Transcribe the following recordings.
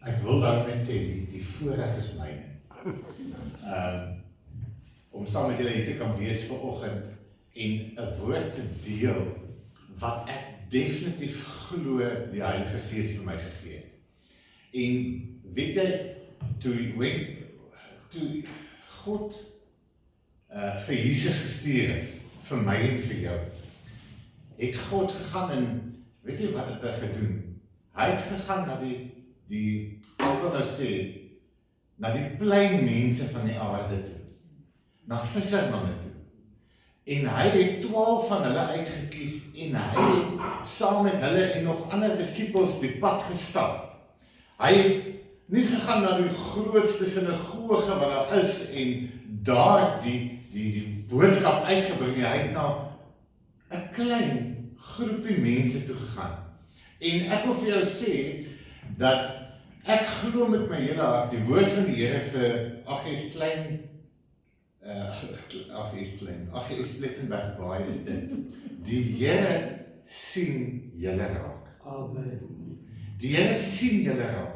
Ek wil dan net sê, die voorreg is myne. Om saam met julle hier te kan wees vanoggend en 'n woord te deel wat ek definitief glo die Heilige Gees vir my gegee het. En weet jy, toe God vir Jesus gestuur het, vir my en vir jou, het God gegaan en weet jy wat het hy gedoen? Hy het gegaan na ek wil nou sê, na die plein mense van die aarde toe, na vissermanne toe. En hy het 12 van hulle uitgekies en hy het saam met hulle en nog ander disippels die pad gestap. Hy het nie gegaan na die grootste sinagoge wat daar is en daar die boodskap uitgebring nie. Hy het na 'n klein groepie mense toe gegaan. En ek wil vir jou sê dat ek glo met my hele hart die woord van die Here vir Aggees Plettenberg Baai is dit. Die Here sien julle raak. Amen. Die Here sien julle raak.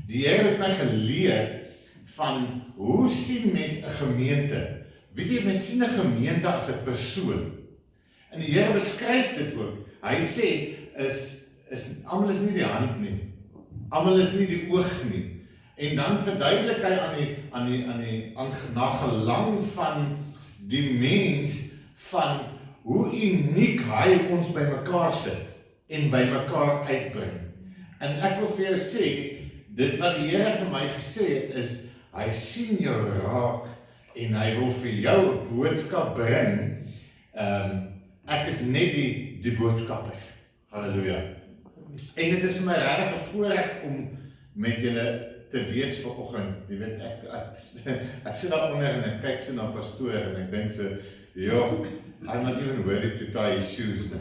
Die Here het my geleer van hoe sien mens 'n gemeente? Weet jy, mens sien 'n gemeente as 'n persoon. En die Here beskryf dit ook. Hy sê almal is nie die hand nie. Almal is nie die oog nie. En dan verduidelik hy na gelang van die mens van hoe uniek hy ons by mekaar sit en by mekaar uitbring. En ek wil vir jou sê, dit wat die Here vir my gesê het is, hy sien jou raak en hy wil vir jou 'n boodskap bring. Ek is net die boodskapper. Halleluja. En dit is vir my regtig 'n voorreg om met julle te wees vanoggend. Jy weet, ek sit daar onder en ek kyk so na pastoor en ek dink so, I'm not even worthy to tie his shoes.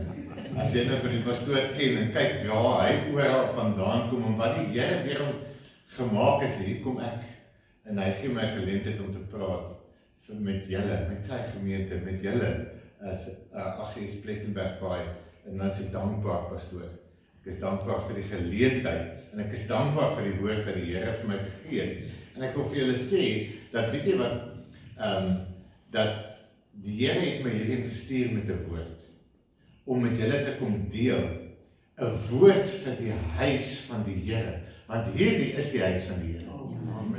As jy nou vir die pastoor ken en kyk hy oral vandaan kom en wat die Here deur hom gemaak is, hier kom ek en hy gee my geleentheid om te praat met julle, met sy gemeente, met julle as Aggees Plettenberg Baai. En dan is ek dankbaar, pastoor. Ek is dankbaar vir die geleentheid en ek is dankbaar vir die woord wat die Here vir my gegee het. En ek wil vir julle sê dat weet jy wat, dat die Here het my hierheen gestuur met 'n woord om met julle te kom deel, 'n woord vir die huis van die Here, want hierdie is die huis van die Here.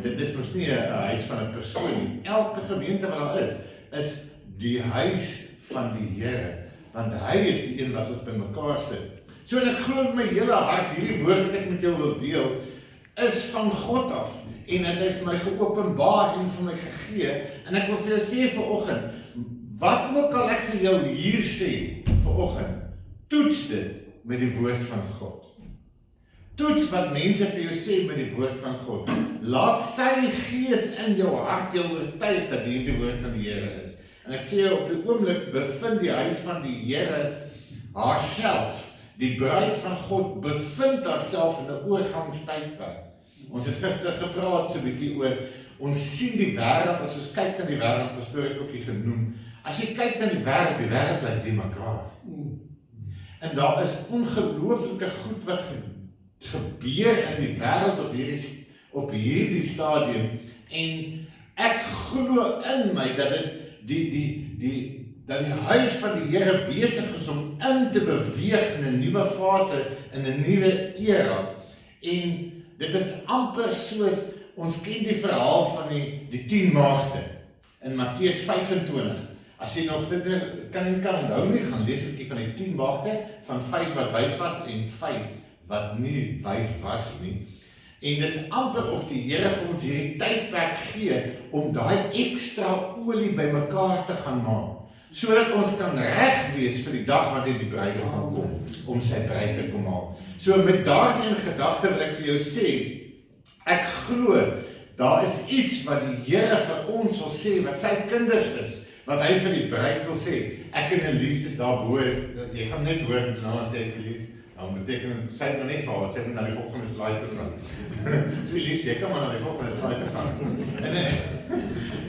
Dit is mos nie 'n huis van 'n persoon nie. Elke gemeente wat daar is die huis van die Here, want hy is die een wat ons by mekaar sit. So en ek glo met my hele hart, hierdie woord wat ek met jou wil deel, is van God af. En het hy vir my geopenbaar en vir my gegee. En ek wil vir jou sê vanoggend, wat ook al ek vir jou hier sê vanoggend, toets dit met die woord van God. Toets wat mense vir jou sê met die woord van God. Laat sy gees in jou hart jou oortuig dat hierdie woord van die Here is. En ek sê jou, op die oomblik bevind die huis van die Here haarself. Die bruid van God bevind haarself in 'n oorgangstydperk. Ons het gister gepraat so 'n bietjie oor, ons sien die wêreld, as ons kyk na die wêreld, pastoor het ook hier genoem, as jy kyk na die wêreld lyk die mekaar. En daar is ongelooflike goed wat gebeur in die wêreld op hierdie stadium, en ek glo in my dat dat die huis van die Here besig is om in te beweeg in 'n nuwe fase, in 'n nuwe era. En dit is amper soos, ons ken die verhaal van die 10 maagde in Matteus 25. As jy nog dit kan onthou nie, gaan lees 'n bietjie van die 10 maagde, van 5 wat wys was en 5 wat nie wys was nie. En dis amper of die Here vir ons hierdie tydperk gee om daai ekstra olie by mekaar te gaan maak, sodat ons kan reg wees vir die dag wanneer die bruidegom kom, om sy bruid te kom haal. So met daardie in gedagte wil ek vir jou sê, ek glo, daar is iets wat die Here vir ons wil sê, wat sy kinders is, wat hy vir die bruid wil sê. Ek en Elise is daar bo, jy gaan net hoor, en dan sê ek Elise, dan beteken dit, sy het nog net verhaal, sy moet na die volgende slide toe gaan. So Elise, jy kan maar na die volgende slide toe gaan. En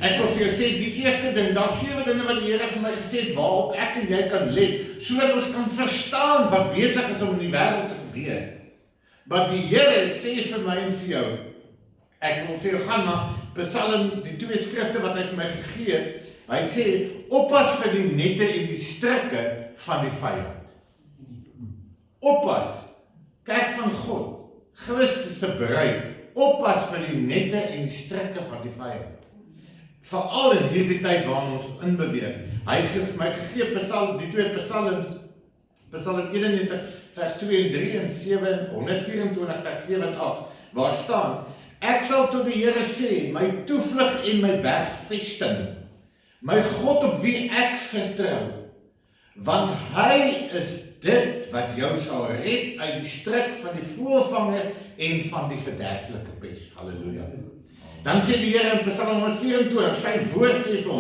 ek wil vir jou sê, die eerste ding, daar 7 dinge wat die Here vir my gesê het, waarop ek en jy kan let, sodat ons kan verstaan wat besig is om in die wêreld te gebeur. Maar die Here sê vir my en vir jou, ek wil vir jou gaan na Psalm, die 2 skrifte wat hy vir my gegee het. Hy sê, oppas vir die nette en die strikke van die vyand. Oppas, kerk van God, Christus se bruid, oppas vir die nette en die strikke van die vyand. Veral in hierdie tyd waarin ons inbeweeg. Hy het my gegee die 2 psalms, Psalm 91 vers 2 en 3 en 124 vers 7 en 8, waar staan, ek sal tot die Here sê, my toevlug en my bergvesting, my God op wie ek vertrou, want hy is dit wat jou sal red uit die stryk van die voëlvanger en van die verderflike pes. Halleluja. Dan sê die Here in Psalm 124, sy woord sê vir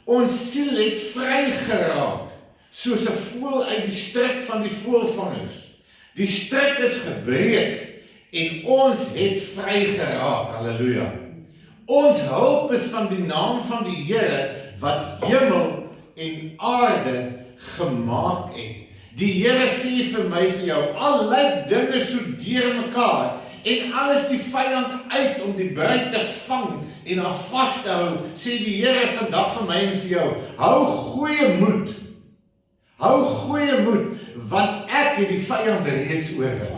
ons siel het vry geraak, soos 'n voël uit die stryk van die voëlvangers. Die stryk is gebreek en ons het vry geraak. Halleluja. Ons hulp is van die naam van die Here wat hemel en aarde gemaak het. Die Here sê vir my vir jou, al lyk dinge so deur mekaar en alles die vyand uit om die bruid te vang en haar vas te hou, sê die Here vandag vir my en vir jou, hou goeie moed. Hou goeie moed, want ek het die vyand reeds oorwin.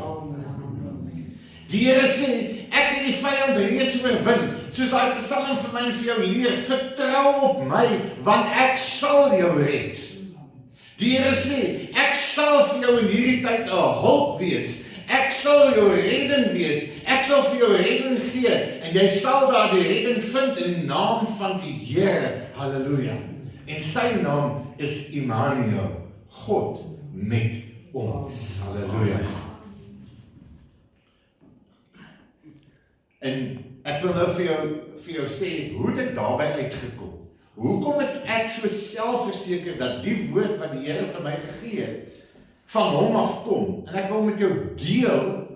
Die Here sê, ek het die vyand reeds oorwin, soos daai Psalm vir my en vir jou leer, vertrou op my, want ek sal jou red. Die Here sê, ek sal vir jou in hierdie tyd 'n hulp wees, ek sal jou redding wees, ek sal vir jou redding gee, en jy sal daar die redding vind in die naam van die Here, halleluja. En sy naam is Immanuel, God met ons, halleluja. En ek wil nou vir jou sê, hoe het ek daarby uitgekom? Hoekom is ek so selfverseker dat die woord wat die Here vir my gegee het, van hom afkom? En ek wil met jou deel,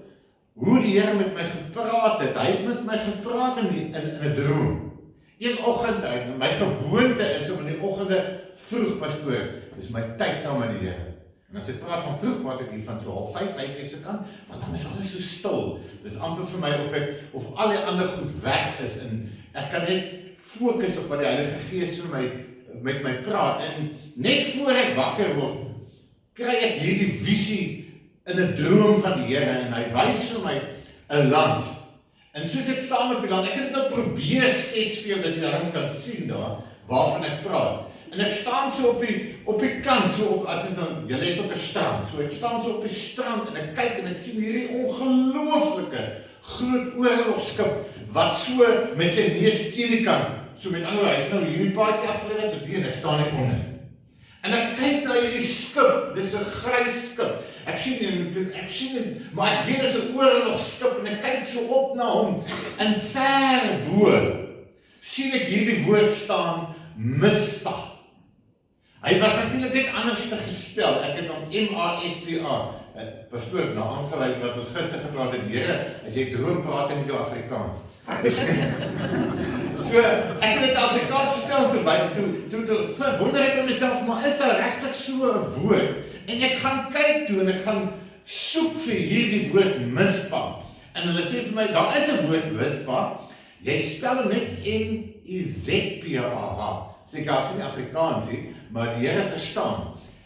hoe die Here met my gepraat het. Hy het met my gepraat in 'n droom. Een oggend, my gewoonte is om in die oggende vroeg, pastoor, dis my tyd saam met die Here. En as ek praat van vroeg, praat ek hier van so 4:30 se kant, want dan is alles so stil. Dis amper vir my of al die ander goed weg is, en ek kan net fokus op wat die Heilige Gees met my praat, en net voor ek wakker word, kry ek hierdie visie in 'n droom van die Here, en hy wys vir my 'n land. En soos ek staan op die land, ek het nou probeer skets vir jou, dat jy daarin kan sien daar, waarvan ek praat. En ek staan so op die kant, so op, as ek nou, julle het ook 'n strand, so ek staan so op die strand, en ek kyk, en ek sien hierdie ongelooflike groot oorlogskip, wat so met sy neus teen die kant, so met ander woorde, hy is nou hierdie paadjie afgelê tot hier, en ek staan net onder. En ek kyk na hierdie skip, dis 'n grys skip, ek sien dit, maar ek weet dis 'n oorlogskip, en ek kyk so op na hom, en ver bo, sien ek hierdie woord staan, Mispa. Hy was natuurlik net anders te gespel, ek het hom M-A-S-P-A, pastoor, nou aangeleid wat ons gister gepraat het, Here, as jy droom, praat met jou Afrikaans. So, ek het dit Afrikaans gespel, toe verwonder ek met myself, maar is daar regtig so 'n woord? En ek gaan kyk toe, en ek gaan soek vir hierdie woord Mispa. En hulle sê vir my, daar is 'n woord Mispa, jy spel hom net M-I-Z-P-A-H. Sê ek, as nie Afrikaans nie, maar die Here verstaan.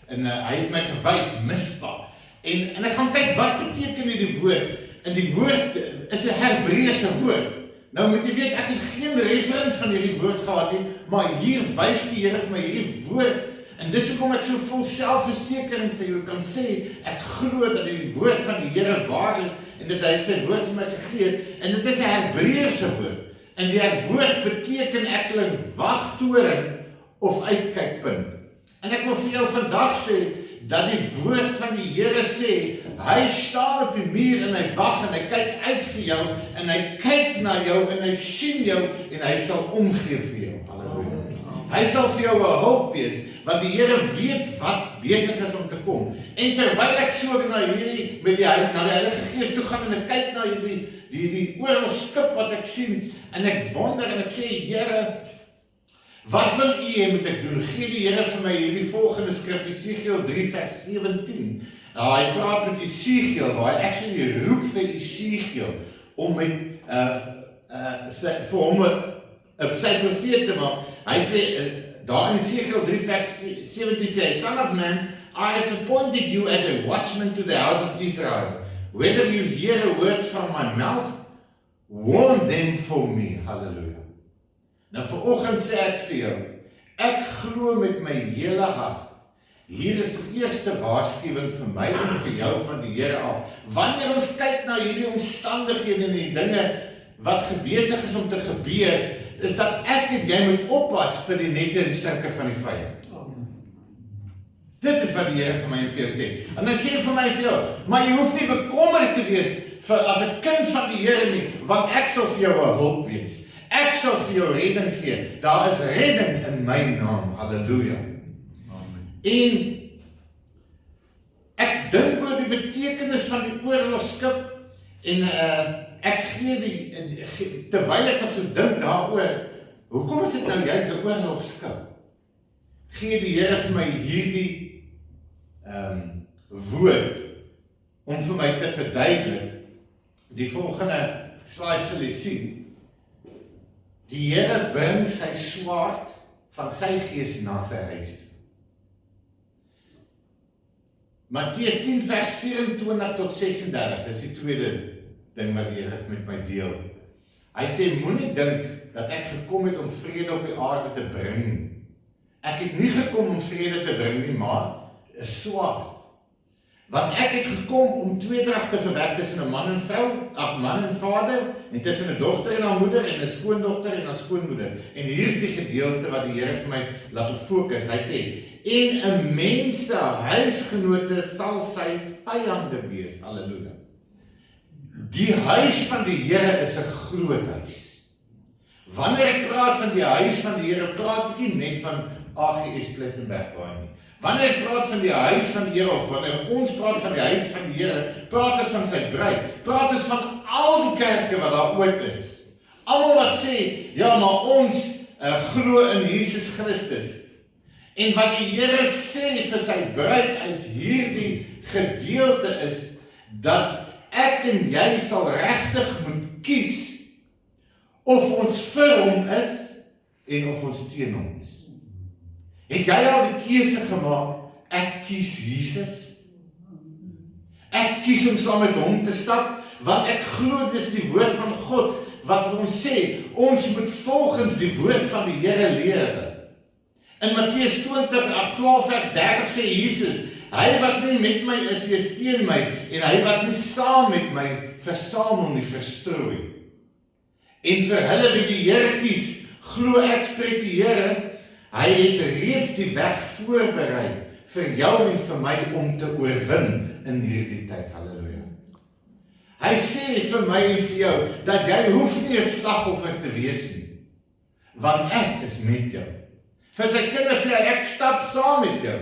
En hy het my gewys, Mispa. En ek gaan kyk, wat beteken hierdie woord? En die woord is 'n Hebreëse woord. Nou moet jy weet, ek het geen referensie van hierdie woord gehad nie, maar hier wys die Here vir my hierdie woord, en dis hoekom ek so vol selfversekering vir jou kan sê, ek glo dat die woord van die Here waar is, en dat hy sy woord vir my gegee het, en dit is 'n Hebreëse woord, en die woord beteken eintlik wagtoring of uitkykpunt. En ek wil vir jou vandag sê, dat die woord van die Here sê, hy staan op die muur en hy wag en hy kyk uit vir jou, en hy kyk na jou en hy sien jou, en hy sal omgee vir jou. Halleluja. Hy sal vir jou 'n hulp wees, want die Here weet wat besig is om te kom. En terwyl ek so na die Heilige Gees toe gaan, en ek kyk na die oorlogskip wat ek sien, en ek wonder, en ek sê, Here, Wat wil u hê moet ek doen? Gee die Here vir my hierdie volgende skrif, Esegiel 3 vers 17. Hy praat met Esegiel, waar hy actually roep vir Esegiel, om met, vir hom sy profeet te maak. Hy sê, daar in Esegiel 3 vers 17 sê, Son of man, I have appointed you as a watchman to the house of Israel. Whether you hear a word from my mouth, warn them for me. Hallelujah. Nou vanoggend sê ek vir jou, ek glo met my hele hart, hier is die eerste waarskuwing vir my en vir jou van die Here af. Wanneer ons kyk na hierdie omstandighede en die dinge wat besig is om te gebeur, is dat ek en jy moet oppas vir die nette en strikke van die vyand. Dit is wat die Here vir my en vir jou sê. En hy sê vir my en vir jou, maar jy hoef nie bekommerd te wees vir as 'n kind van die Here nie, want ek sal vir jou 'n hulp wees. Ek sal vir jou redding gee. Daar is redding in my naam. Halleluja. En ek dink oor die betekenis van die oorlogskip en ek gee terwyl ek nog so dink daaroor, hoekom is dit nou juist 'n oorlogskip? Gee die Here vir my hierdie woord om vir my te verduidelik. Die volgende slide sal jy sien. Die Here bring sy swaard van sy gees na sy huis toe. Matteus 10 vers 24 tot 36, dis die tweede ding wat die Here met my deel. Hy sê, moenie dink dat ek gekom het om vrede op die aarde te bring. Ek het nie gekom om vrede te bring nie, maar 'n swaard. Want ek het gekom om tweedrag te verwerk tussen 'n man en vrou, man en vader, en tussen 'n dogter en haar moeder, en 'n skoondogter en haar skoonmoeder. En hier is die gedeelte wat die Here vir my laat op fokus. Hy sê, en 'n mens se huisgenote sal sy vyande wees. Halleluja. Die huis van die Here is 'n groot huis. Wanneer ek praat van die huis van die Here, praat ek nie net van AGS Plettenberg baie nie. Wanneer ek praat van die huis van die Here, of wanneer ons praat van die huis van die Here, praat ons van sy bruid, praat ons van al die kerke wat daar ooit is. Almal wat sê, ja, maar ons glo in Jesus Christus. En wat die Here sê vir sy bruid uit hierdie gedeelte is, dat ek en jy sal regtig moet kies, of ons vir hom is, en of ons teen hom is. Het jy al die keuse gemaak, ek kies Jesus? Ek kies om saam met hom te stap, want ek glo dis die woord van God, wat vir ons sê, ons moet volgens die woord van die Here lewe. In Matteus 12 vers 30 sê Jesus, hy wat nie met my is teen my, en hy wat nie saam met my versamel nie, verstrooi. En vir hulle wie die Here kies, glo ek, spreek die Here, hy het reeds die weg voorberei vir jou en vir my om te oorwin in hierdie tyd. Halleluja. Hy sê vir my en vir jou, dat jy hoef nie 'n slagoffer te wees nie, want ek is met jou. Vir sy kinders sê hy, ek stap saam met jou.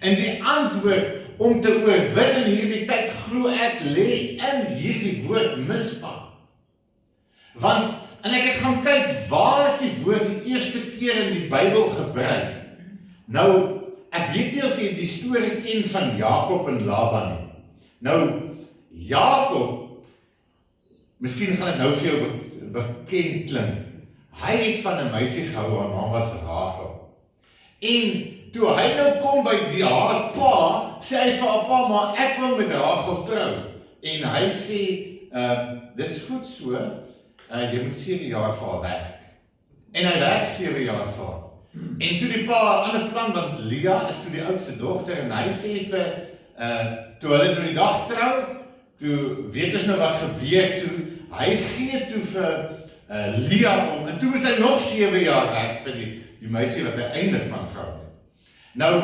En die antwoord om te oorwin in hierdie tyd, glo ek, lê in hierdie woord Mispa. Want, en ek het gaan kyk, waar is die woord die eerste keer in die Bybel gebruik? Nou, ek weet nie of jy die storie ken van Jakob en Laban nie. Nou, Jakob, miskien gaan dit nou vir jou bekend klink. Hy het van 'n meisie gehou, haar naam was Rachel. En toe hy nou kom by haar pa, sê hy vir haar pa, maar ek wil met Rachel trou. En hy sê, dis goed so, jy moet 7 jaar vir haar werk. En hy werk 7 jaar vir haar. En toe die pa 'n ander plan, want Leah is toe die oudste dogter, en hy sê vir, toe hulle nou die dag trou, toe weet ons nou wat gebeur toe, hy gee toe vir Leah vir hom, en toe moes hy nog 7 jaar werk vir die meisie wat hy eintlik van gehou het. Nou,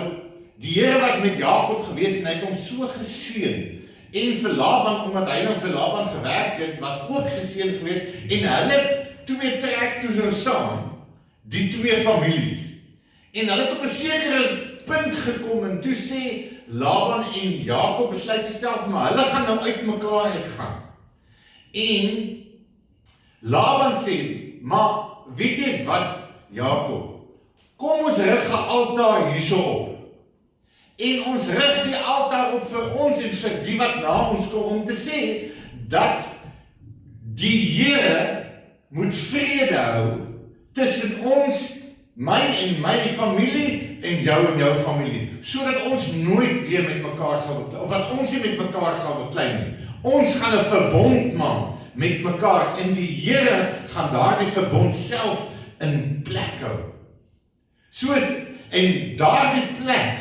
die Here was met Jakob gewees, en hy het hom so geseën, en vir Laban, omdat hy nou vir Laban gewerk het, was ook geseën gewees, en hulle twee trek toe so saam, die twee families. En hulle het op 'n sekere punt gekom, en toe sê Laban en Jakob besluit self, maar hulle gaan nou uit mekaar uitgaan. En Laban sê, maar weet jy wat, Jakob, kom ons rig 'n altaar hierso op. En ons rig die altaar op vir ons en vir die wat na ons kom, om te sê dat die Here moet vrede hou tussen ons, my en my familie en jou familie, sodat ons nooit weer met mekaar sal beklei, of dat ons nie met mekaar sal beklei nie. Ons gaan 'n verbond maak met mekaar en die Here gaan daardie verbond self in plek hou. En daardie plek,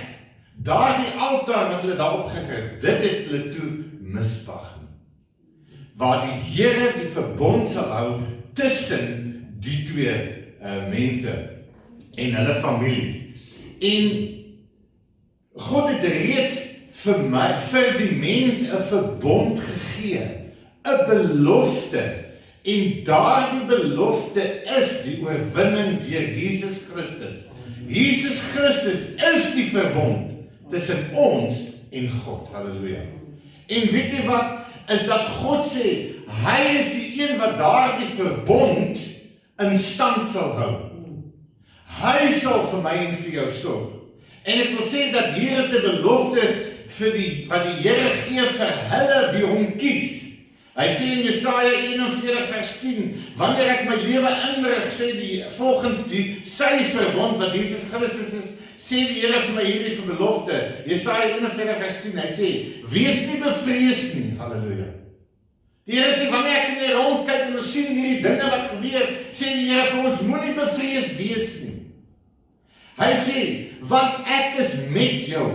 daardie altaar wat hulle daar opgerig, dit het hulle toe Mispah genoem. Waar die Here die verbond sal hou tussen die twee mense en hulle families. En God het reeds vir die mens 'n verbond gegee, 'n belofte, en daardie belofte is die oorwinning deur Jesus Christus. Jesus Christus is die verbond tussen ons en God. Halleluja. En weet jy wat? Is dat God sê, hy is die een wat daardie verbond in stand sal hou. Hy sal vir my en vir jou sorg. En ek wil sê dat hier is 'n belofte wat die Here gee vir hulle wie hom kies. Hy sê in Jesaja 41 vers 10, wanneer ek my lewe inrig, sê volgens sy verbond wat Jesus Christus is, sê die Here vir my hierdie belofte. Jesaja 41 vers 10, hy sê, wees nie bevrees nie. Halleluja. Die Here sê, wanneer ek in die rond kyk en ons sien hierdie dinge wat gebeur, sê die Here vir ons, moenie bevrees wees nie. Hy sê, want ek is met jou.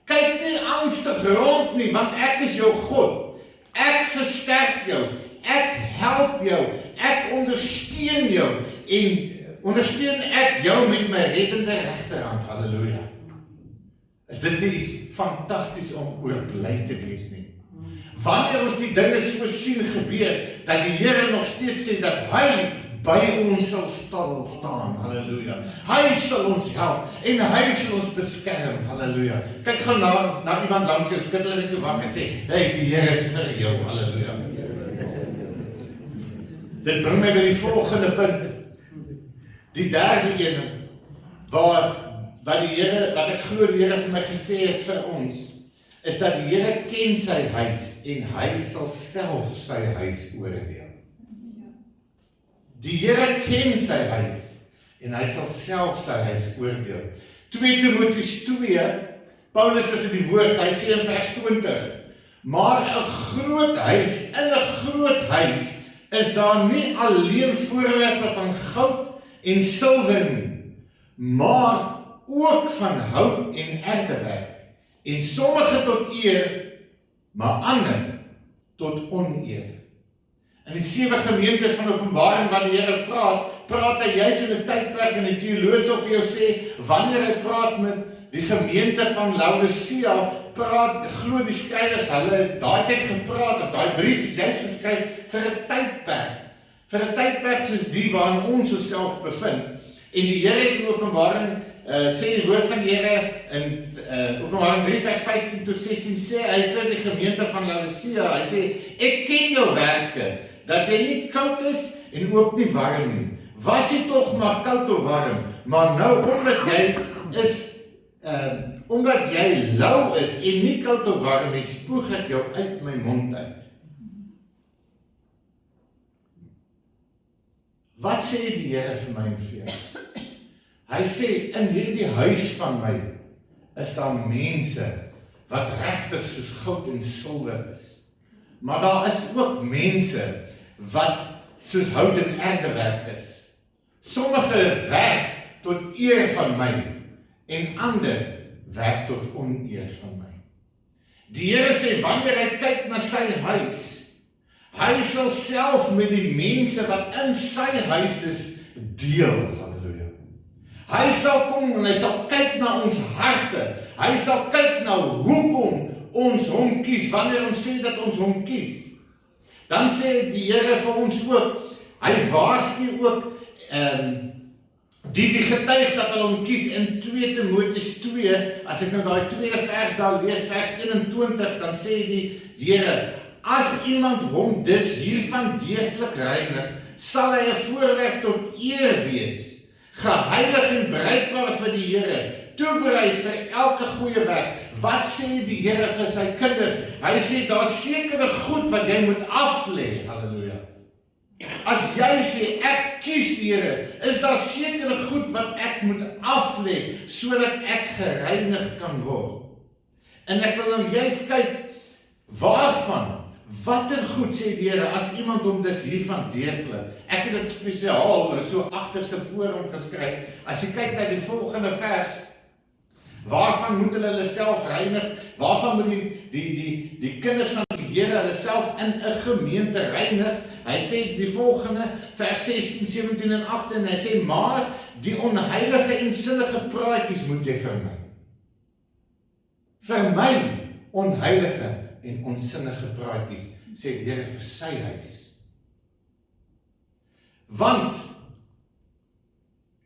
Kyk nie angstig rond nie, want ek is jou God. Ek versterk jou, ek help jou, ek ondersteun jou, en ondersteun ek jou met my reddende regterhand. Halleluja. Is dit nie iets fantasties om oor bly te wees nie? Wanneer ons die dinge so sien gebeur, dat die Here nog steeds sê dat hy by ons sal staan. Halleluja. Hy sal ons help en hy sal ons beskerm. Halleluja. Kyk gou na iemand langs jou, skud hulle net so wakker sê, hey, die Here is vir jou. Halleluja. Dit bring my by die volgende punt. Die derde een, wat ek glo die Here vir my gesê het vir ons, is dat die Here ken sy huis en hy sal self sy huis oordeel. Die Here ken sy huis en hy sal self sy huis oordeel. 2 Timoteus 2, Paulus is in die woord, hy sê in vers 20, maar 'n groot huis is daar nie alleen voorwerpe van goud en silwer nie, maar ook van hout en erdewerk, en sommige tot eer, maar ander tot oneer. In die 7 gemeentes van Openbaring wat die Here praat hy juis in 'n tydperk, en die teoloog sal vir jou sê, wanneer hy praat met die gemeente van Laodicea, glo die skrywers, hulle daai tyd gepraat, of daai brief is juis geskryf vir 'n tydperk soos die waarin ons osself bevind. En die Here het in Openbaring, sê die woord van die Here in Openbaring 3 vers 15 tot 16, sê hy vir die gemeente van Laodicea, hy sê, ek ken jou werke, dat jy nie koud is en ook nie warm nie. Was jy tog maar koud of warm, maar nou omdat jy lou is en nie koud of warm nie, spoeg ek jou uit my mond uit. Wat sê die Here vir my en vir jou? Hy sê, in hierdie huis van my, is daar mense, wat regtig soos goud en silwer is. Maar daar is ook mense, wat soos hout en erdewerk is. Sommige werk tot eer van my, en ander werk tot oneer van my. Die Here sê, wanneer hy kyk na sy huis, hy sal self met die mense wat in sy huis is, deel. Halleluja. Hy sal kom en hy sal kyk na ons harte. Hy sal kyk na hoekom ons hom kies, wanneer ons sê dat ons hom kies. Dan sê die Here vir ons ook, hy waarsku ook die getuig dat hulle hom kies in 2 Timoteus 2, as ek nou daai tweede vers daar lees, vers 21, dan sê die Here, as iemand hom dus hiervan deeglik reinig, sal hy 'n voorwerp tot eer wees, geheilig en bereikbaar vir die Here, toeberei vir elke goeie werk. Wat sê die Here vir sy kinders? Hy sê, daar is sekere goed wat jy moet aflê, halleluja. As jy sê, ek kies die Here, is daar sekere goed wat ek moet aflê, sodat ek gereinig kan word. En ek wil nou juist kyk, waarvan? Watter goed sê die Here, as iemand hom dis hiervan deeglik? Ek het dit spesiaal so agterste voor hom geskryf. As jy kyk na die volgende vers, waarvan moet hulle self reinig? Waarvan moet die kinders van die Here hulle self in 'n gemeente reinig? Hy sê die volgende, vers 16, 17 en 18, hy sê, maar die onheilige en sinnige praatjies moet jy vermy. Vermy onheilige en onsinnige praatjies, sê die Here vir sy huis. Want,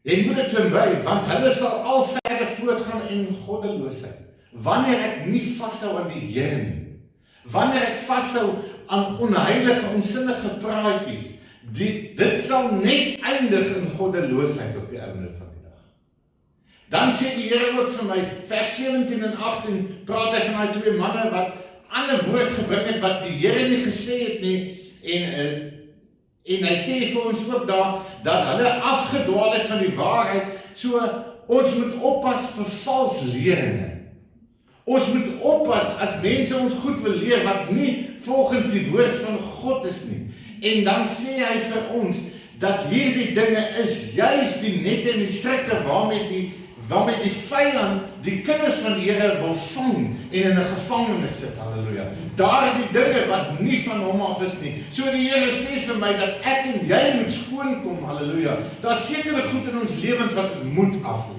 jy moet dit vermy, want hulle sal al verder voortgaan in goddeloosheid. Wanneer ek nie vashou aan die Here nie, wanneer ek vashou aan onheilige, onsinnige praatjies, dit sal net eindig in goddeloosheid op die einde van die dag. Dan sê die Here ook vir my, vers 17 en 18, praat hy van die twee manne wat ander woord gebring het wat die Here nie gesê het nie, en hy sê vir ons ook daar, dat hulle afgedwaal het van die waarheid, so ons moet oppas vir vals leringe. Ons moet oppas as mense ons goed wil leer, wat nie volgens die woord van God is nie. En dan sê hy vir ons, dat hierdie dinge is juist die nette en die strikke waarmee die vyand die kinders van die Here wil vang en in 'n gevangenis sit, halleluja. Daar die dinge wat nie van hom af is nie. So die Here sê vir my dat ek en jy moet skoonkom, halleluja. Daar is sekere goed in ons lewens wat ons moet aflê.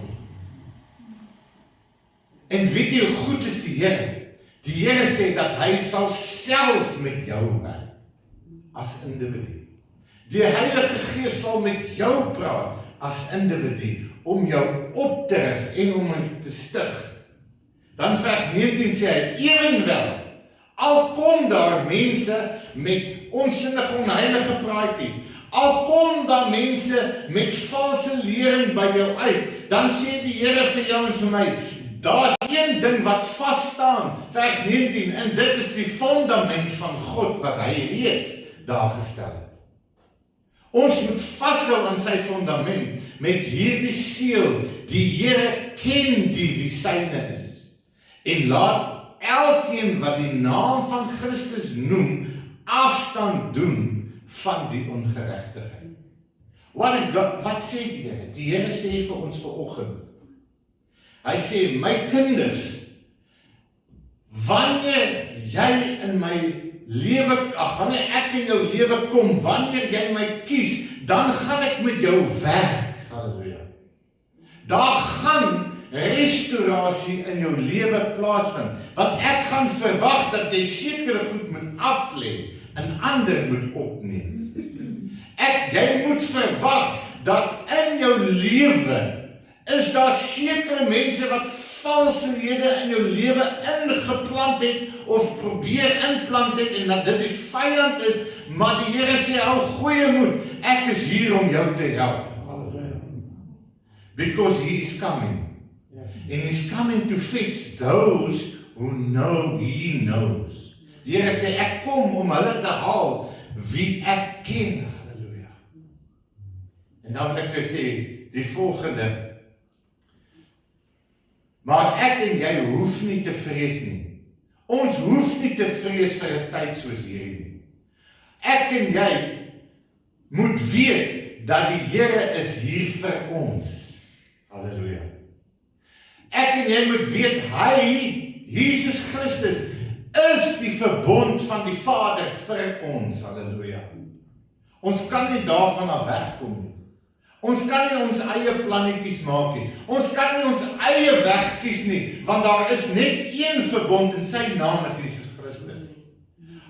En weet jy hoe goed is die Here? Die Here sê dat hy sal self met jou werk as individu. Die Heilige Gees sal met jou praat as individu, om jou op te rig en om jou te stig. Dan vers 19 sê hy, evenwel, al kom daar mense met onsinnige, onheilige praatjies, al kom daar mense met valse lering by jou uit, dan sê die Here vir jou en vir my, daar is een ding wat vas staan, vers 19, en dit is die fundament van God wat hy reeds daar gestel het. Ons moet vashou aan sy fundament met hierdie seël, die Here ken die wie syne is. En laat elkeen wat die naam van Christus noem, afstand doen van die ongeregtigheid. Wat sê die Here? Die Here sê vir ons vanoggend, hy sê, my kinders, wanneer jy in my lewe, wanneer ek in jou lewe kom, wanneer jy my kies, dan gaan ek met jou werk. Halleluja. Daar gaan restaurasie in jou lewe plaasvind, want ek gaan verwag dat jy sekere goed moet aflê en ander moet opneem. Jy moet verwag dat in jou lewe is daar sekere mense wat valsehede in jou lewe ingeplant het of probeer inplant het en dat dit die vyand is, maar die Here sê, hou goeie moed, ek is hier om jou te help. Because he is coming. And he's coming to fix those who know he knows. Die Here sê, ek kom om hulle te haal wie ek ken. Halleluja. En dan wil ek vir sê, die volgende, maar ek en jy hoef nie te vrees nie. Ons hoef nie te vrees vir 'n tyd soos hierdie nie. Ek en jy moet weet dat die Here is hier vir ons. Halleluja. Ek en jy moet weet, hy, Jesus Christus, is die verbond van die Vader vir ons. Halleluja. Ons kan nie daarvan af wegkom nie. Ons kan nie ons eie plannetjies maak nie. Ons kan nie ons eie weg kies nie, want daar is net een verbond en sy naam is Jesus Christus.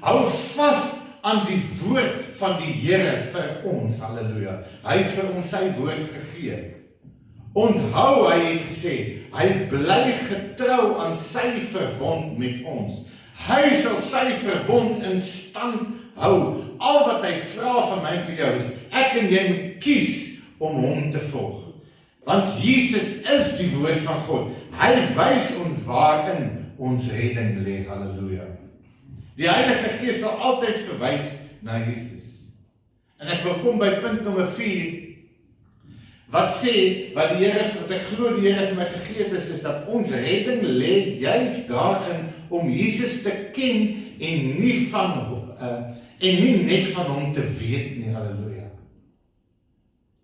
Hou vas aan die woord van die Here vir ons. Halleluja. Hy het vir ons sy woord gegee. Onthou, hy het gesê, hy bly getrou aan sy verbond met ons. Hy sal sy verbond in stand hou. Al wat hy vra van my vir jou is, ek en jy moet kies om hom te volg. Want Jesus is die woord van God. Hy wys ons waarin ons redding lê. Halleluja. Die Heilige Gees sal altyd verwys na Jesus. En ek wil kom by punt nommer 4, wat sê, wat ek glo die Here vir my gegee het is dat ons redding lê juis daarin om Jesus te ken en nie net van hom te weet nie. Halleluja.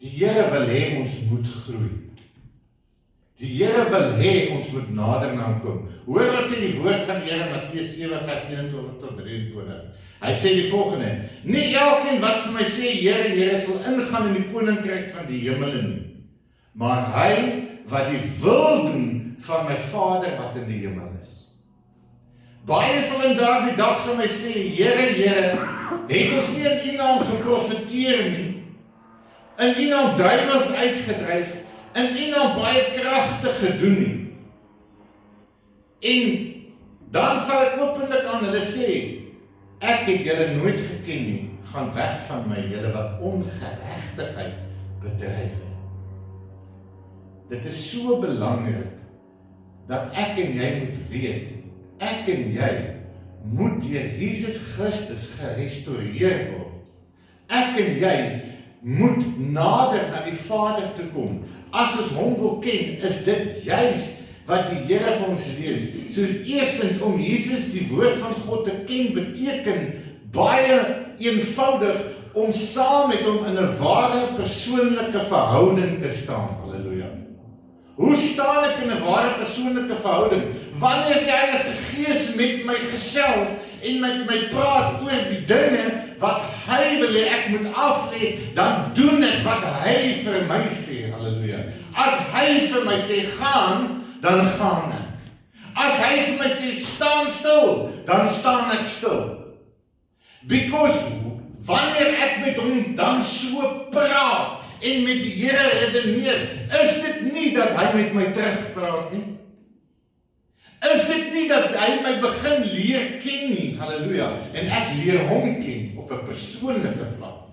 Die Here wil hê ons moet groei. Die Here wil hê ons moet nader na hom kom. Hoor wat sê die woord van die Here in Matteus 7 vers 21 tot 23. Hy sê die volgende: Nie elkeen wat vir my sê Here, Here sal ingaan in die koninkryk van die hemele nie, maar hy wat die wil doen van my Vader wat in die hemel is. Baie sal in daardie dag vir my sê, Here, Here, het ons nie in U naam geprofeteer nie, in U naam duiwels uitgedryf, in U naam baie kragte gedoen nie. En dan sal ek openlik aan hulle sê, ek het julle nooit geken nie, gaan weg van my, julle wat ongeregtigheid bedryf. Dit is so belangrik dat ek en jy moet weet, ek en jy moet deur Jesus Christus gerestoreer word. Ek en jy moet nader na die Vader toe kom. As ons hom wil ken, is dit juis wat die Here vir ons lees. Soos eerstens om Jesus die woord van God te ken beteken baie eenvoudig om saam met hom in 'n ware persoonlike verhouding te staan. Halleluja. Hoe staan ek in 'n ware persoonlike verhouding? Wanneer die Heilige Gees met my gesels en met my praat oor die dinge wat hy wil hê ek moet aflê, dan doen ek wat hy vir my sê. Halleluja. As hy vir my sê gaan, dan gaan ek. As hy vir my sê staan stil, dan staan ek stil. Because wanneer ek met hom dan so praat en met die Here redeneer, is dit nie dat hy met my terugpraat nie. Is dit nie dat hy my begin leer ken nie, halleluja, en ek leer hom ken op 'n persoonlike vlak.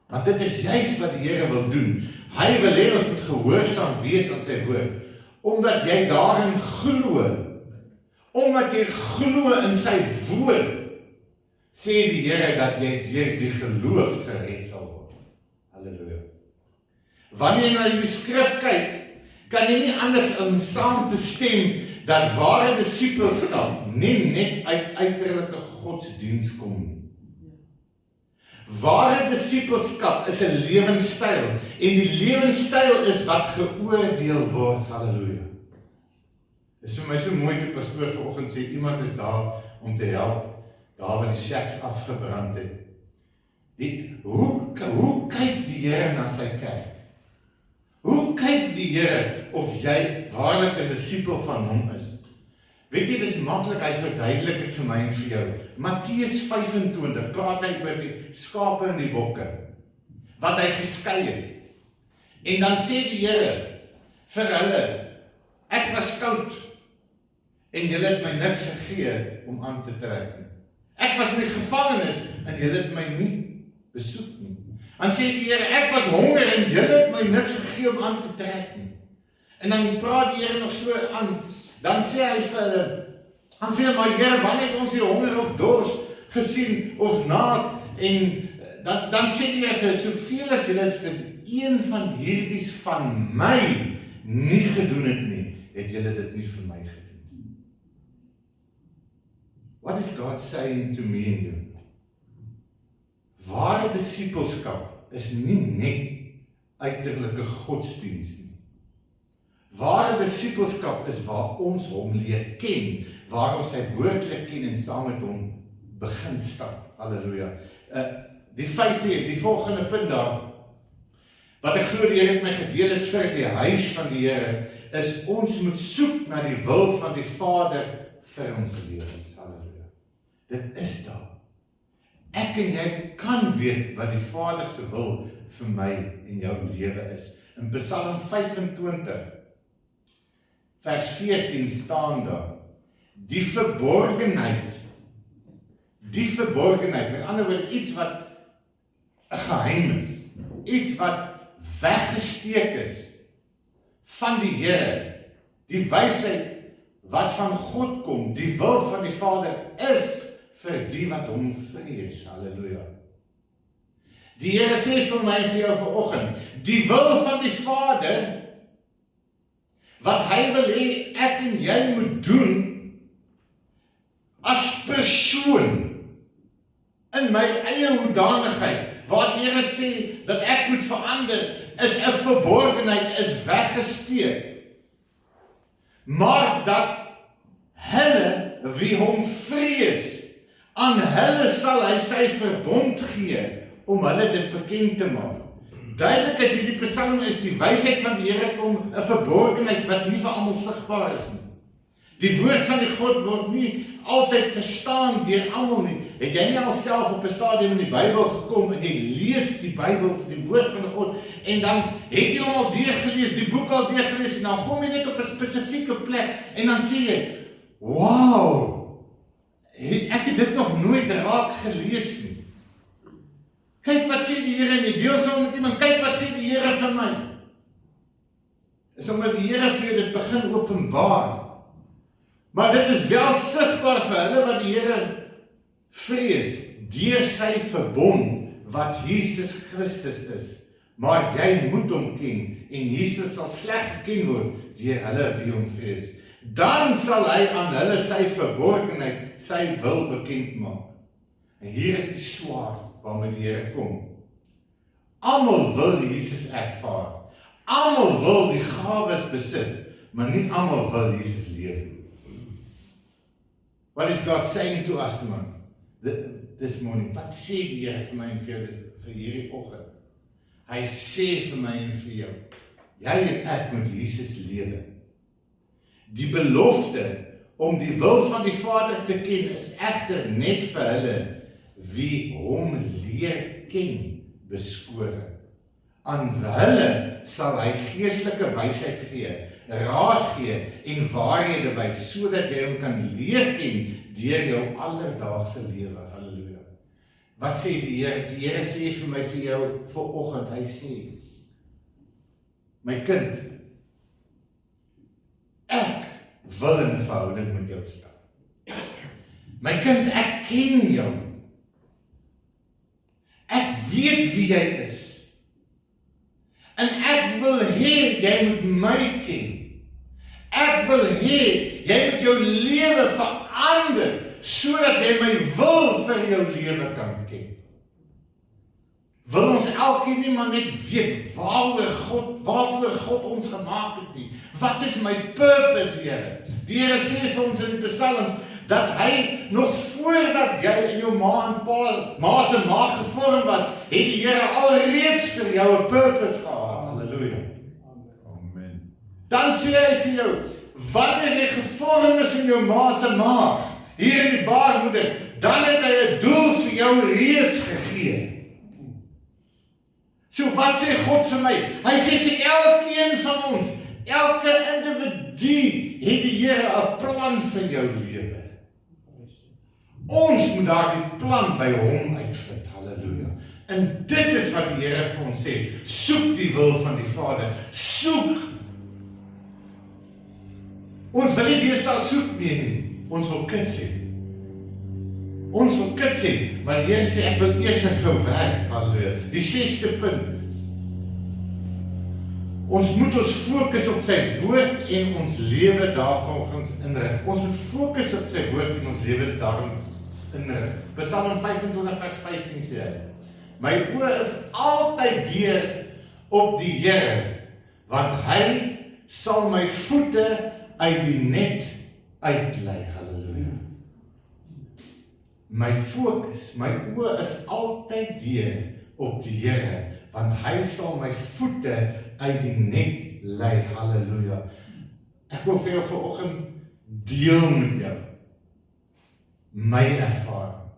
Want dit is juis wat die Here wil doen. Hy wil hê ons moet gehoorsaam wees aan sy woord, omdat jy daarin glo, omdat jy glo in sy woord, sê die Here dat jy deur die geloof gered sal word. Halleluja. Wanneer jy na die skrif kyk, kan jy nie anders om saam te stem dat ware disippelskap nie net uit uiterlike godsdiens kom nie. Ware disippelskap is 'n lewenstyl en die lewenstyl is wat geoordeel word. Halleluja. Dit is vir my so mooi toe pastoor vanoggend sê iemand is daar om te help, daar waar die shacks afgebrand het. Hoe kyk die Here na sy kerk? Hoe kyk die Here of jy waarlik 'n disipel van hom is? Weet jy, dis maklik, hy verduidelik dit vir my en vir jou. Matteus 25 praat hy oor die skape en die bokke, wat hy geskei het. En dan sê die Here vir hulle, ek was koud, en julle het my niks gegee om aan te trek nie. Ek was in die gevangenis, en julle het my nie besoek nie. Dan sê die Here, ek was honger, en julle het my niks gegee om aan te trek nie. En dan praat die Here nog so aan, dan sê hy vir hulle, dan sê hy, maar Here, wanneer het ons die honger of dors gesien, of naak, en dan sê die Here, soveel as julle het vir een van hierdies van my nie gedoen het nie, het julle dit nie vir my gedoen. What is God saying to me and you? Ware disippelskap is nie net uiterlike godsdiens nie. Ware disippelskap is waar ons hom leer ken, waar ons sy woord leer ken en saam met hom begin stap. Halleluja. Die volgende punt daar, wat ek glo die Here het my gedeel het vir die huis van die Here, is ons moet soek na die wil van die Vader vir ons lewens. Halleluja. Dit is daar. Ek en jy kan weet wat die Vader se wil vir my en jou lewe is. In Psalm 25 vers 14 staan daar, die verborgenheid, met ander woorde, iets wat 'n geheim is, iets wat weggesteek is, van die Here, die wysheid wat van God kom, die wil van die Vader is vir die wat hom vrees. Halleluja. Die Here sê vir my en vir jou vanoggend, die wil van die Vader, wat hy wil hê ek en jy moet doen, as persoon, in my eie hoedanigheid, waar die Here sê, dat ek moet verander, is 'n verborgenheid, is weggesteek. Maar dat hulle, wie hom vrees, aan hulle sal hy sy verbond gee, om hulle dit bekend te maak. Duidelikheid hierdie Psalm is die wysheid van die Here kom 'n verborgenheid wat nie vir almal sigbaar is nie. Die woord van die God word nie altyd verstaan deur almal nie. Het jy nie alself op 'n stadium in die Bybel gekom en jy lees die Bybel, die woord van die God, en dan het jy hom al deurgelees, die boek al deurgelees, en dan kom jy net op 'n spesifieke plek en dan sê jy, wow, ek het dit nog nooit raak gelees nie. Kyk wat sê die Here, en jy deel saam met iemand, kyk wat sê die Here vir my. Is omdat die Here vir jou dit begin openbaar. Maar dit is wel sigbaar vir hulle wat die Here vrees, deur sy verbond, wat Jesus Christus is. Maar jy moet hom ken, en Jesus sal slegs geken word, deur hulle wie hom vrees. Dan sal hy aan hulle sy verborgenheid, sy wil bekend maak. En hier is die swaard, waarmee die Here kom. Almal wil Jesus ervaar. Almal wil die gawes besit, maar nie almal wil Jesus leef. What is God saying to us this morning? Wat sê die Here vir my en vir jou vir hierdie oggend? Hy sê vir my en vir jou, jy en ek moet Jesus lewe. Die belofte om die wil van die Vader te ken is egter net vir hulle wie hom leer ken, beskore. Aan hulle sal hy geestelike wysheid gee, raad gee en waarhede wys, sodat jy hom kan leer ken deur jou alledaagse lewe. Halleluja. Wat sê die Here? Die Here sê vir my vir jou vanoggend, hy sê, my kind, ek wil in 'n verhouding met jou staan. My kind, ek ken jou. Ek weet wie jy is. En ek wil hê jy moet my ken. Ek wil hê jy moet jou lewe verander, sodat jy my wil vir jou lewe kan ken. Wil ons elkeen nie maar net weet waarvoor God ons gemaak het nie. Wat is my purpose, Here? Die Here sê vir ons in die Psalms, dat hy nog voordat jy in jou ma en ma se maag gevorm was, het die Here alreeds vir jou 'n purpose gehad. Halleluja. Amen. Dan sê hy vir jou, wanneer jy gevorm is in jou ma se maag, hier in die baarmoeder, dan het hy 'n doel vir jou reeds gegee. So wat sê God vir my? Hy sê vir elkeen van ons, elke individu het die Here 'n plan vir jou lewe. Ons moet daardie plan by hom uitvind. Halleluja. En dit is wat die Here vir ons sê. Soek die wil van die Vader. Soek. Ons wil nie deesdae soek nie. Ons wil kits hê. Ons wil kits hê, maar die Here sê ek wil eers aan jou werk. Halleluja. Die 6de punt. Ons moet ons fokus op sy woord en ons lewe daarvolgens inrig. Ons moet fokus op sy woord en ons lewens daarin inrig. Psalm 25 vers 15 sê hy, my oë is altyd deur op die Here, want hy sal my voete uit die net uitlei. Halleluja. My fokus, my oë is altyd deur op die Here, want hy sal my voete uit die net lei. Halleluja. Ek wil vir jou vanoggend deel met jou my ervaring.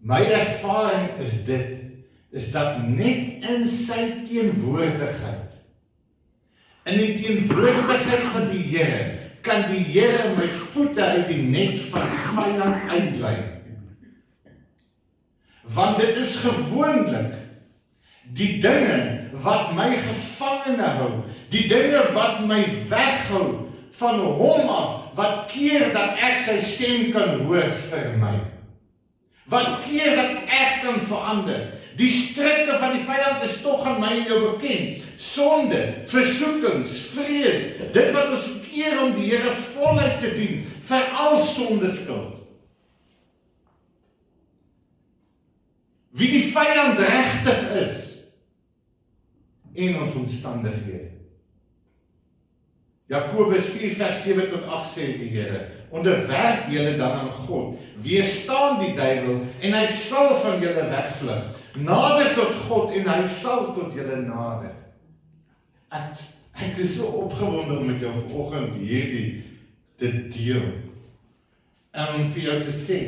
My ervaring is dit, is dat net in sy teenwoordigheid, in die teenwoordigheid van die Here, kan die Here my voete uit die net van die vyand uitlei. Want dit is gewoonlik Die dinge wat my gevangene hou, die dinge wat my weghou van hom af, wat keer dat ek sy stem kan hoor vir my. Wat keer dat ek kan verander. Die strikke van die vyand is tog aan my en jou bekend. Sonde, versoekings, vrees, dit wat ons keer om die Here voluit te dien, veral sondeskuld. Wie die vyand regtig is, en ons omstandighede. Jakobus 4 vers 7 tot 8 sê die Here, onderwerp julle dan aan God, weerstaan die duiwel, en hy sal van julle wegvlug. Nader tot God, en hy sal tot julle nader. Ek is so opgewonde om met jou vanoggend hierdie te deel. En om vir jou te sê,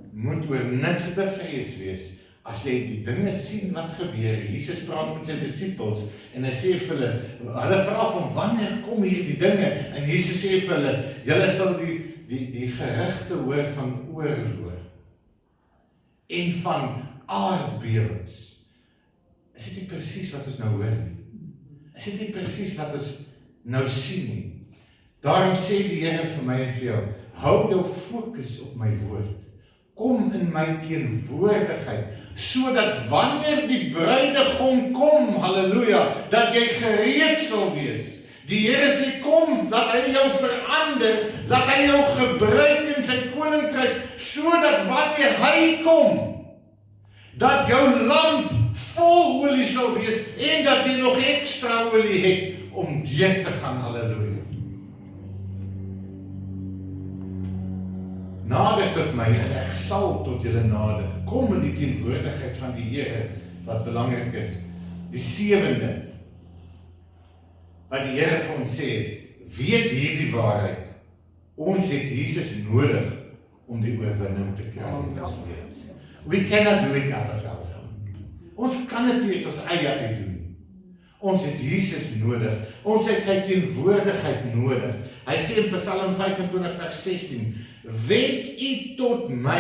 moet oor niks bevrees wees, as jy die dinge sien wat gebeur. Jesus praat met sy disippels, en hy sê vir hulle vra van wanneer kom hierdie dinge, en Jesus sê vir hulle, julle sal die gerugte hoor van oorlog, en van aardbewings. Is dit nie presies wat ons nou hoor nie? Is dit nie presies wat ons nou sien nie? Daarom sê die Here vir my en vir jou, hou jou fokus op my woord. Kom in my teenwoordigheid, sodat wanneer die bruidegom kom, halleluja, dat jy gereed sal wees. Die Here sê kom, dat hy jou verander, dat hy jou gebruik in sy koninkryk, sodat wanneer hy kom, dat jou lamp vol olie sal wees, en dat jy nog ekstra olie het om deur te gaan, halleluja. Nader tot my, en ek sal tot julle nader. Kom in die teenwoordigheid van die Here, wat belangrik is. Die 7de, wat die Here vir ons sê is, weet hierdie waarheid, ons het Jesus nodig, om die oorwinning te kry in ons lewens. We cannot do it out of our own. Ons kan dit nie uit ons eie uitdoen. Ons het Jesus nodig, ons het sy teenwoordigheid nodig. Hy sê in Psalm 25 vers 16, wend u tot my,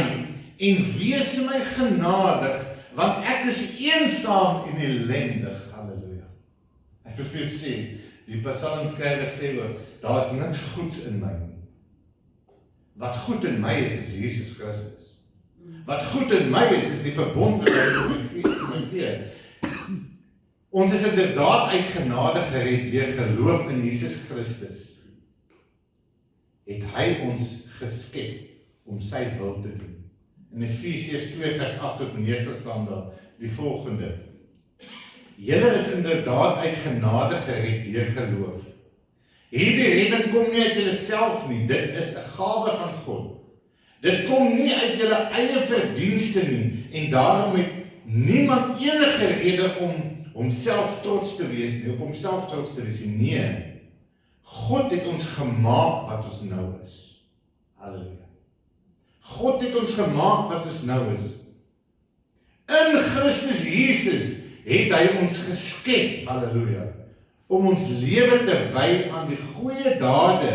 en wees my genadig, want ek is eensaam en ellendig. Halleluja. Ek wil sê, die psalmskrywer sê ook, daar is niks goeds in my nie. Wat goed in my is Jesus Christus. Wat goed in my is die verbondenheid met my Gees. Ons is inderdaad uit genade gered deur geloof in Jesus Christus. Het hy ons geskep om sy wil te doen. In Efesiërs 2 vers 8 tot 9 staan daar die volgende. Julle is inderdaad uit genade gered deur geloof. Hierdie redding kom nie uit julle self nie, dit is 'n gawe van God. Dit kom nie uit julle eie verdienste nie, en daarom het niemand enige rede om homself trots te wees nie, op homself trots te wees nie. Nee, God het ons gemaak wat ons nou is. Halleluja. God het ons gemaak wat ons nou is. In Christus Jesus het hy ons geskep, halleluja, om ons lewe te wy aan die goeie dade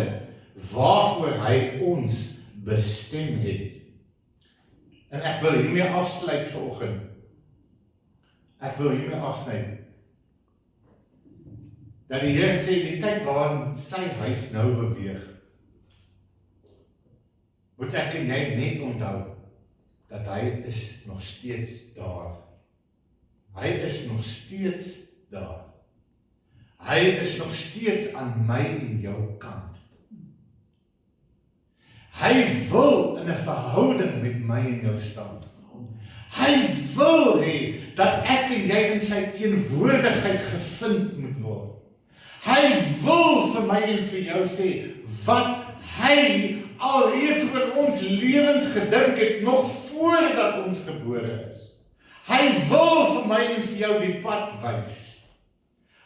waarvoor hy ons bestem het. En ek wil hiermee afsluit vanoggend. Ek wil hiermee afsluit. Dat die Here sê, die tyd waarin sy huis nou beweeg, moet ek en jy net onthou, dat hy is nog steeds daar. Hy is nog steeds daar. Hy is nog steeds aan my en jou kant. Hy wil in 'n verhouding met my en jou staan. Hy wil hê dat ek en jy in sy teenwoordigheid gevind moet word. Hy wil vir my en vir jou sê, wat hy alreeds oor ons lewens gedink het, nog voordat ons gebore is. Hy wil vir my en vir jou die pad wys.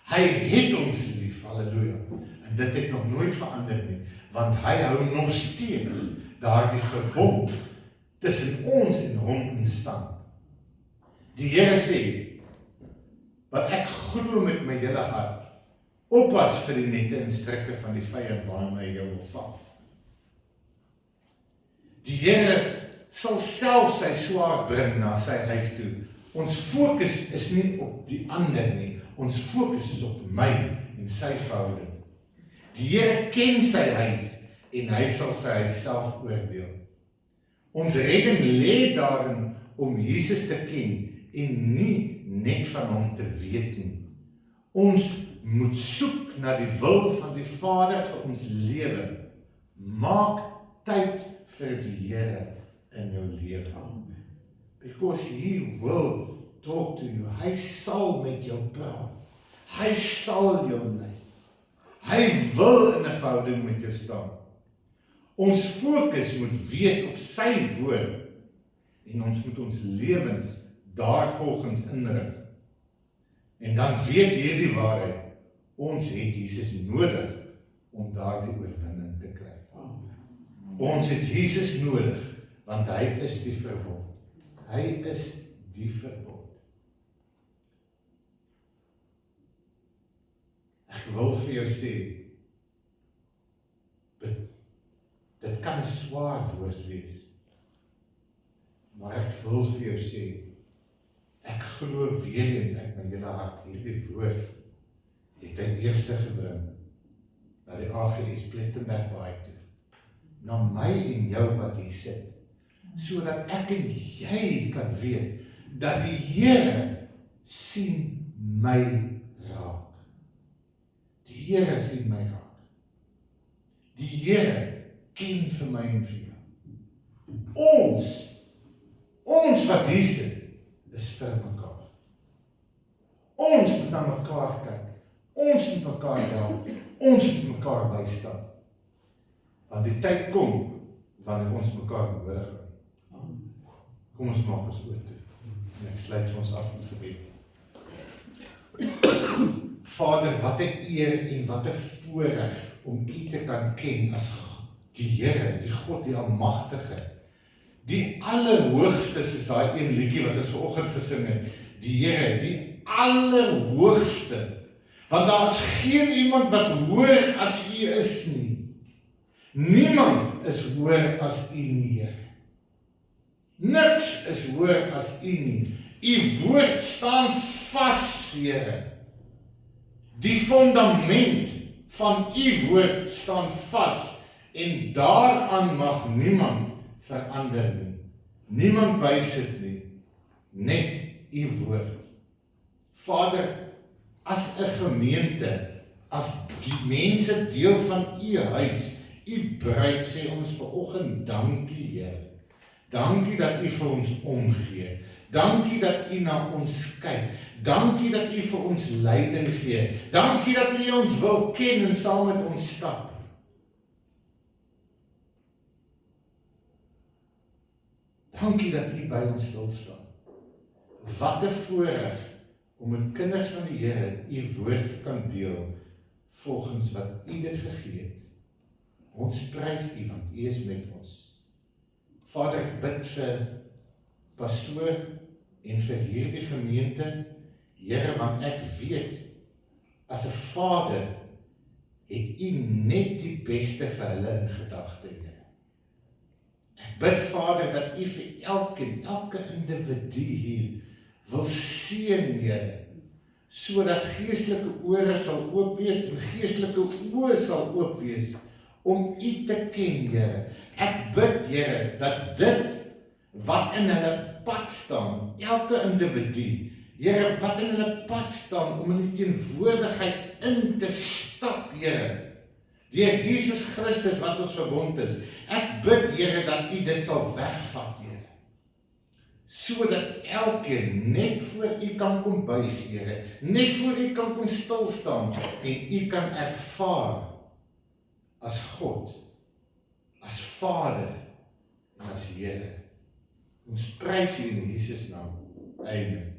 Hy het ons lief, halleluja. En dit het nog nooit verander nie, want hy hou nog steeds daardie verbond tussen ons en hom in stand. Die Here sê, wat ek glo met my hele hart, oppas vir die nette en strikke van die vyand waarna hy jou wil vang. Die Here sal self sy swaard bring na sy huis toe, Ons fokus is nie op die ander nie, ons fokus is op my en sy verhouding. Die Here ken sy huis en hy sal sy huis self oordeel. Ons redding lê daarin om Jesus te ken en nie net van hom te weet nie. Ons moet soek na die wil van die Vader vir ons lewe. Maak tyd vir die Here in jou lewe. Because he will talk to you. Hy sal met jou praat. Hy sal jou lei. Hy wil in 'n verhouding met jou staan. Ons fokus moet wees op sy woord en ons moet ons lewens daarvolgens inrig. En dan weet hierdie waarheid, ons het Jesus nodig om daardie oorwinning te kry. Ons het Jesus nodig, want hy is die verbond. Hy is die verbond. Ek wil vir jou sê, dit kan 'n swaar woord wees, maar ek wil vir jou sê, ek glo weer eens uit my hele hart, hierdie woord het hy eerste gebring na die AGS Plettenberg Baai toe, na my en jou wat hier sit, sodat ek en jy kan weet, dat die Here sien my raak. Die Here sien my raak. Die Here ken vir my en vir jou. Ons wat hier sit, is vir mekaar. Ons moet na mekaar kyk. Ons moet mekaar help. Ons moet mekaar bystaan. Want die tyd kom, wanneer ons mekaar nodig het. Kom ons maak ons oor toe. En ek sluit vir ons af met gebed. Vader, wat 'n eer en wat 'n voorreg om U te kan ken as die Here, die God, die Almagtige. Die Allerhoogste, soos daai een liedjie wat ons vanoggend gesing het. Die Here, die Allerhoogste. Want daar is geen iemand wat hoër as U is nie. Niemand is hoër as U nie, Here. Niks is hoër as U nie. U woord staan vas, Here. Die fundament van U woord staan vas en daaraan mag niemand verander nie. Niemand bysit nie. Net U woord. Vader, as 'n gemeente, as die mense deel van U huis, U bruid, sê ons vanoggend dankie, Here. Dankie dat U vir ons omgee. Dankie dat U na ons kyk. Dankie dat U vir ons leiding gee. Dankie dat U ons wil ken en saam met ons stap. Dankie dat U by ons stil staan. Wat 'n voorreg om met kinders van die Here U woord te kan deel volgens wat U dit gegee het. Ons prys U want U is met ons. Vader, ek bid vir pastoor en vir hierdie gemeente, Here, want ek weet, as 'n vader, het U net die beste vir hulle in gedagte, Here. Ek bid, Vader, dat U vir elke individu hier wil seën, Here, sodat geestelike ore sal oop wees en geestelike oë sal oop wees om U te ken, Here. Ek bid, Here, dat dit wat in hulle pad staan, elke individu, Here, wat in hulle pad staan om in die teenwoordigheid in te stap, Here, deur Jesus Christus wat ons verbond is. Ek bid, Here, dat U dit sal wegvat, Here, sodat elkeen net voor U kan kom buig, Here, net voor U kan kom stil staan en U kan ervaar as God, as Vader en as Here. Ons prys U in Jesus naam. Amen.